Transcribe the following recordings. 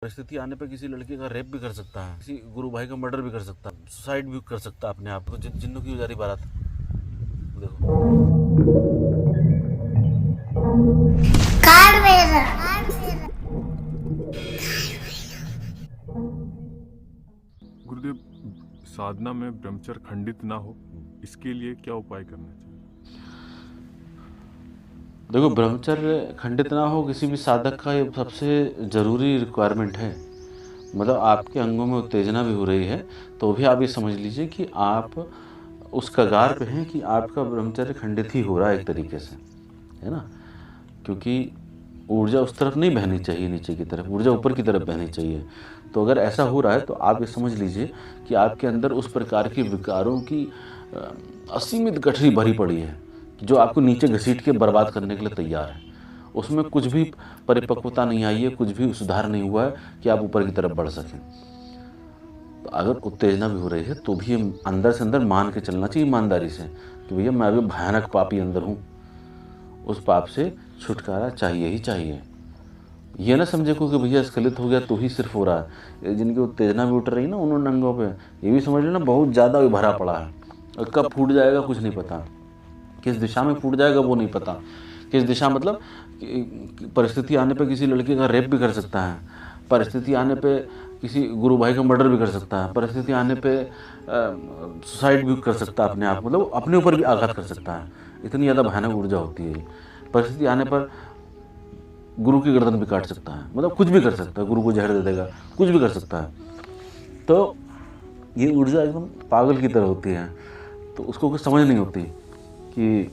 परिस्थिति आने पे किसी लड़के का रेप भी कर सकता है, किसी गुरु भाई का मर्डर भी कर सकता है, सुसाइड भी कर सकता है अपने आप को। जिन्नों की उजारी बारात देखो। गुरुदेव, साधना में ब्रह्मचर्य खंडित ना हो, इसके लिए क्या उपाय करना चाहिए? देखो, ब्रह्मचर्य खंडित ना हो किसी भी साधक का ये सबसे ज़रूरी रिक्वायरमेंट है। मतलब आपके अंगों में उत्तेजना भी हो रही है तो भी आप ये समझ लीजिए कि आप उस कगार पे हैं कि आपका ब्रह्मचर्य खंडित ही हो रहा है एक तरीके से, है ना। क्योंकि ऊर्जा उस तरफ नहीं बहनी चाहिए, नीचे की तरफ ऊर्जा ऊपर की तरफ बहनी चाहिए। तो अगर ऐसा हो रहा है तो आप ये समझ लीजिए कि आपके अंदर उस प्रकार के विकारों की असीमित गठरी भरी पड़ी है जो आपको नीचे घसीट के बर्बाद करने के लिए तैयार है। उसमें कुछ भी परिपक्वता नहीं आई है, कुछ भी सुधार नहीं हुआ है कि आप ऊपर की तरफ बढ़ सकें। तो अगर उत्तेजना भी हो रही है तो भी अंदर से अंदर मान के चलना चाहिए ईमानदारी से कि भैया मैं अभी भयानक पापी अंदर हूँ, उस पाप से छुटकारा चाहिए ही चाहिए। ये ना समझे को कि भैया स्खलित हो गया तो ही सिर्फ हो रहा है। जिनकी उत्तेजना भी उठ रही है ना उन अंगों पे, ये भी समझ लेना बहुत ज़्यादा भरा पड़ा है और कब फूट जाएगा कुछ नहीं पता, किस दिशा में फूट जाएगा वो नहीं पता। किस दिशा मतलब परिस्थिति आने पे किसी लड़के का रेप भी कर सकता है, परिस्थिति आने पे किसी गुरु भाई का मर्डर भी कर सकता है, परिस्थिति आने पे सुसाइड भी कर सकता है अपने आप, मतलब अपने ऊपर भी आघात कर सकता है। इतनी ज़्यादा भयानक ऊर्जा होती है। परिस्थिति आने पर गुरु की गर्दन भी काट सकता है, मतलब कुछ भी कर सकता है, गुरु को जहर दे देगा, कुछ भी कर सकता है। तो ये ऊर्जा एकदम पागल की तरह होती है, तो उसको कुछ समझ नहीं होती कि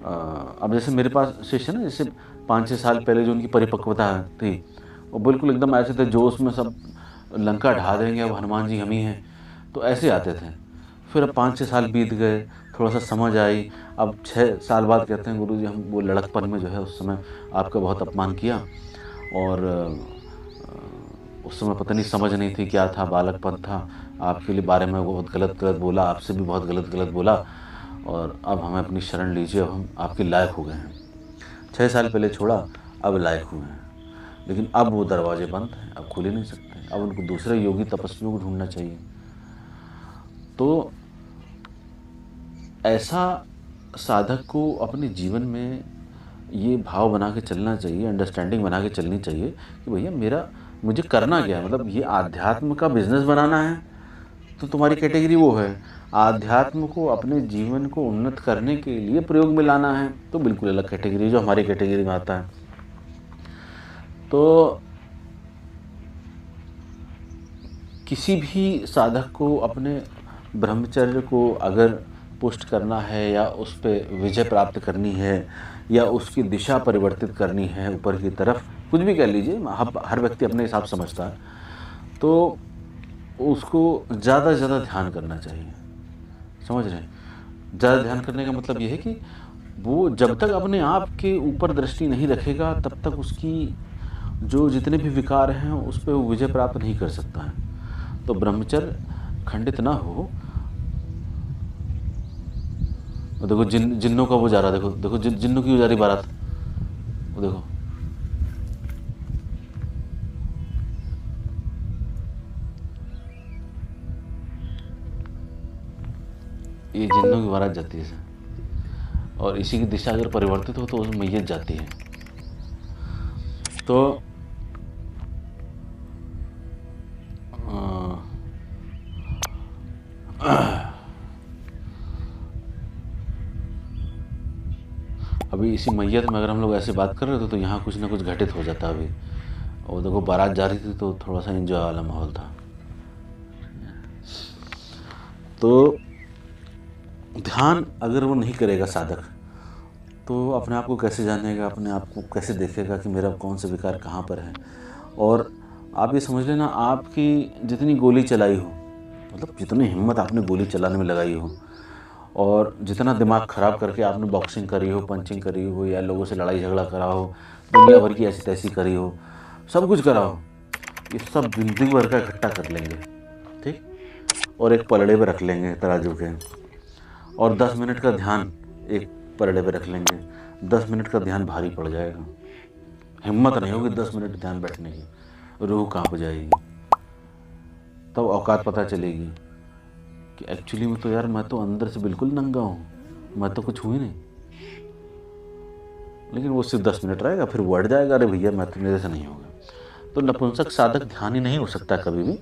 अब जैसे मेरे पास शिष्य ना, जैसे 5-6 साल पहले जो उनकी परिपक्वता थी वो बिल्कुल एकदम ऐसे थे जोश में सब लंका ढा देंगे, अब हनुमान जी हम ही हैं, तो ऐसे आते थे। फिर अब 5-6 साल बीत गए, थोड़ा सा समझ आई। अब 6 साल बाद कहते हैं गुरु जी हम वो लड़कपन में जो है उस समय आपका बहुत अपमान किया और उस समय पता नहीं समझ नहीं थी क्या था, बालकपन था, आपके लिए बारे में बहुत गलत गलत बोला, आपसे भी बहुत गलत गलत बोला और अब हमें अपनी शरण लीजिए, अब हम आपके लायक हो गए हैं। 6 साल पहले छोड़ा, अब लायक हुए हैं, लेकिन अब वो दरवाजे बंद हैं, अब खुल ही नहीं सकते। अब उनको दूसरे योगी तपस्वियों को ढूंढना चाहिए। तो ऐसा साधक को अपने जीवन में ये भाव बना के चलना चाहिए, अंडरस्टैंडिंग बना के चलनी चाहिए कि भैया मुझे करना क्या है। मतलब ये आध्यात्म का बिजनेस बनाना है तो तुम्हारी कैटेगरी वो है, आध्यात्म को अपने जीवन को उन्नत करने के लिए प्रयोग में लाना है तो बिल्कुल अलग कैटेगरी जो हमारी कैटेगरी में आता है। तो किसी भी साधक को अपने ब्रह्मचर्य को अगर पुष्ट करना है या उस पर विजय प्राप्त करनी है या उसकी दिशा परिवर्तित करनी है ऊपर की तरफ, कुछ भी कह लीजिए, हर व्यक्ति अपने हिसाब से समझता है, तो उसको ज़्यादा से ज़्यादा ध्यान करना चाहिए। समझ रहे हैं? ज़्यादा ध्यान करने का मतलब ये है कि वो जब तक अपने आप के ऊपर दृष्टि नहीं रखेगा तब तक उसकी जो जितने भी विकार हैं उस पर वो विजय प्राप्त नहीं कर सकता है। तो ब्रह्मचर्य खंडित ना हो। देखो जिन्नों का वो जा रहा, देखो देखो जिन्नों की जा रही बारात, वो देखो। ये जिन्नों की बारात जाती है और इसी की दिशा अगर परिवर्तित हो तो उसमें मैयत जाती है। तो अभी इसी मैयत में अगर हम लोग ऐसे बात कर रहे थे तो यहाँ कुछ ना कुछ घटित हो जाता अभी। और देखो बारात जा रही थी तो थोड़ा सा एंजॉय वाला माहौल था। तो ध्यान अगर वो नहीं करेगा साधक तो अपने आप को कैसे जानेगा, अपने आप को कैसे देखेगा कि मेरा कौन सा विकार कहाँ पर है। और आप ये समझ लेना, आपकी जितनी गोली चलाई हो, मतलब जितनी हिम्मत आपने गोली चलाने में लगाई हो और जितना दिमाग ख़राब करके आपने बॉक्सिंग करी हो, पंचिंग करी हो या लोगों से लड़ाई झगड़ा करा हो, दुनिया भर की ऐसी तैसी करी हो, सब कुछ करा हो, ये सब जिंदगी भर का इकट्ठा कर लेंगे, ठीक, और एक पलड़े पे रख लेंगे तराजू के, और 10 मिनट का ध्यान एक पलड़े पे रख लेंगे। 10 मिनट का ध्यान भारी पड़ जाएगा, हिम्मत नहीं होगी 10 मिनट ध्यान बैठने की। रूह कांप जाएगी, तब औकात पता चलेगी कि एक्चुअली में तो यार मैं तो अंदर से बिल्कुल नंगा हूँ, मैं तो कुछ हूँ ही नहीं। लेकिन वो सिर्फ 10 मिनट रहेगा, फिर वो अड़ जाएगा, अरे भैया मैं तो, मेरे से नहीं होगा। तो नपुंसक साधक ध्यानी नहीं हो सकता कभी भी।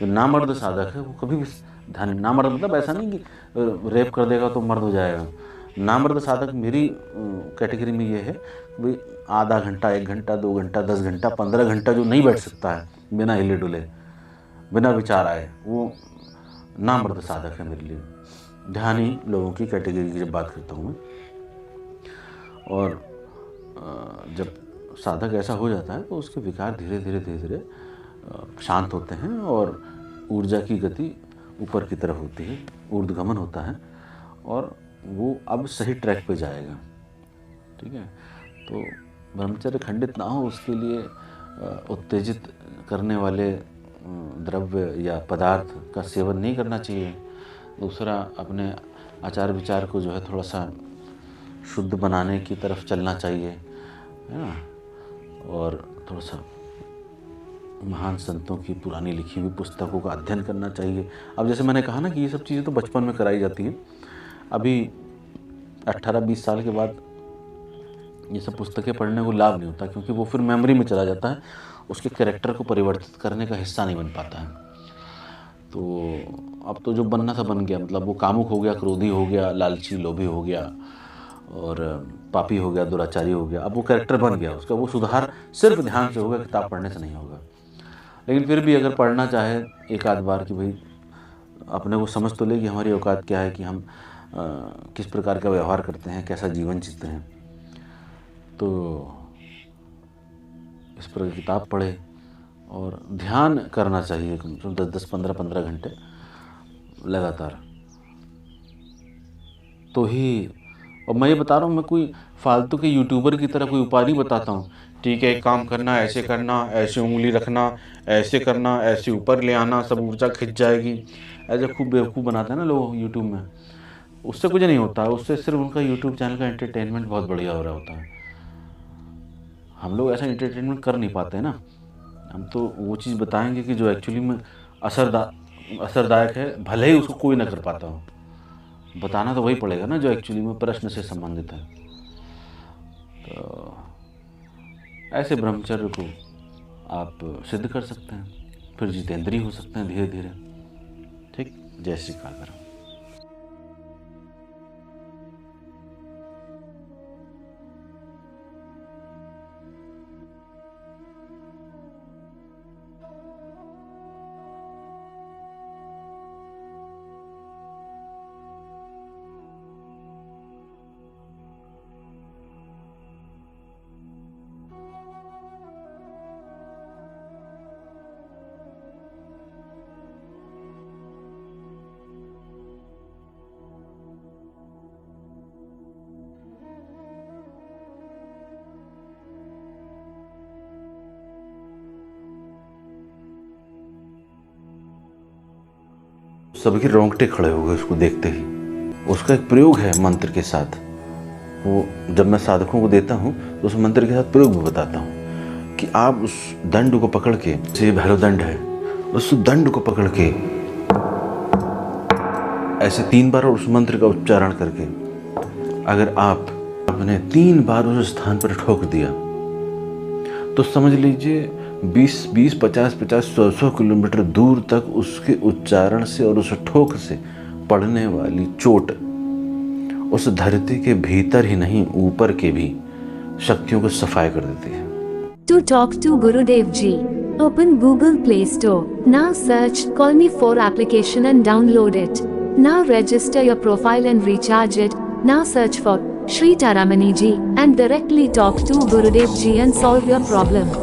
जो नामर्द साधक है वो कभी भी ध्यान, नामर्द मतलब ऐसा नहीं कि रेप कर देगा तो मर्द हो जाएगा। नामर्द साधक मेरी कैटेगरी में ये है भाई, आधा घंटा, 1 घंटा, 2 घंटा, 10 घंटा, 15 घंटा जो नहीं बैठ सकता है बिना हिले डुले, बिना विचार आए, वो नामर्द साधक है मेरे लिए। ध्यानी लोगों की कैटेगरी की जब बात करता हूँ मैं, और जब साधक ऐसा हो जाता है तो उसके विकार धीरे धीरे धीरे धीरे शांत होते हैं और ऊर्जा की गति ऊपर की तरफ होती है, ऊर्ध्वगमन होता है और वो अब सही ट्रैक पे जाएगा। ठीक है, तो ब्रह्मचर्य खंडित ना हो उसके लिए उत्तेजित करने वाले द्रव्य या पदार्थ का सेवन नहीं करना चाहिए। दूसरा, अपने आचार विचार को जो है थोड़ा सा शुद्ध बनाने की तरफ चलना चाहिए, है ना, और थोड़ा सा महान संतों की पुरानी लिखी हुई पुस्तकों का अध्ययन करना चाहिए। अब जैसे मैंने कहा ना कि ये सब चीज़ें तो बचपन में कराई जाती हैं, अभी 18-20 साल के बाद ये सब पुस्तकें पढ़ने को लाभ नहीं होता, क्योंकि वो फिर मेमोरी में चला जाता है, उसके कैरेक्टर को परिवर्तित करने का हिस्सा नहीं बन पाता है। तो अब तो जो बनना था बन गया, मतलब वो कामुक हो गया, क्रोधी हो गया, लालची लोभी हो गया और पापी हो गया, दुराचारी हो गया। अब वो कैरेक्टर बन गया, उसका वो सुधार सिर्फ ध्यान से होगा, किताब पढ़ने से नहीं होगा। लेकिन फिर भी अगर पढ़ना चाहे एक आध बार कि भाई अपने को समझ तो ले कि हमारी औकात क्या है, कि हम किस प्रकार का व्यवहार करते हैं, कैसा जीवन जीते हैं, तो इस पर किताब पढ़े और ध्यान करना चाहिए कम से कम 10-10, 15-15 घंटे लगातार, तो ही। और मैं ये बता रहा हूँ, मैं कोई फालतू के यूट्यूबर की तरह कोई उपाय नहीं बताता हूँ। ठीक है, एक काम करना, ऐसे करना, ऐसे उंगली रखना, ऐसे करना, ऐसे ऊपर ले आना, सब ऊर्जा खिंच जाएगी, ऐसे खूब बेवकूफ़ बनाते हैं ना लोग यूट्यूब में। उससे कुछ नहीं होता है, उससे सिर्फ उनका यूट्यूब चैनल का एंटरटेनमेंट बहुत बढ़िया हो रहा होता है। हम लोग ऐसा एंटरटेनमेंट कर नहीं पाते ना। हम तो वो चीज़ बताएंगे कि जो एक्चुअली में असरदायक है, भले ही उसको कोई ना कर पाता हो। बताना तो वही पड़ेगा ना जो एक्चुअली में प्रश्न से संबंधित है। तो ऐसे ब्रह्मचर्य को आप सिद्ध कर सकते हैं, फिर जितेंद्रिय हो सकते हैं धीरे धीरे। ठीक, जय श्री काल। सभी के रोंगटे खड़े हो गए उसको देखते ही। उसका एक प्रयोग है मंत्र के साथ, वो जब मैं साधकों को देता हूँ तो उस मंत्र के साथ प्रयोग भी बताता हूँ कि आप उस दंड को पकड़ के, जैसे भैरव दंड है, उस दंड को पकड़ के ऐसे 3 बार और उस मंत्र का उच्चारण करके अगर आपने 3 बार उस स्थान पर ठोक दिया तो समझ लीजिए 20, 50, 100 किलोमीटर दूर तक उसके उच्चारण से और उस ठोक से पड़ने वाली चोट उस धरती के भीतर ही नहीं, ऊपर के भी शक्तियों को सफाई कर देती है। To talk to Gurudev Ji, open Google Play Store. Now search Call Me 4 application and download it. Now register your profile and recharge it. Now search for Sri Taramani Ji and directly talk to Gurudev Ji and solve your problem.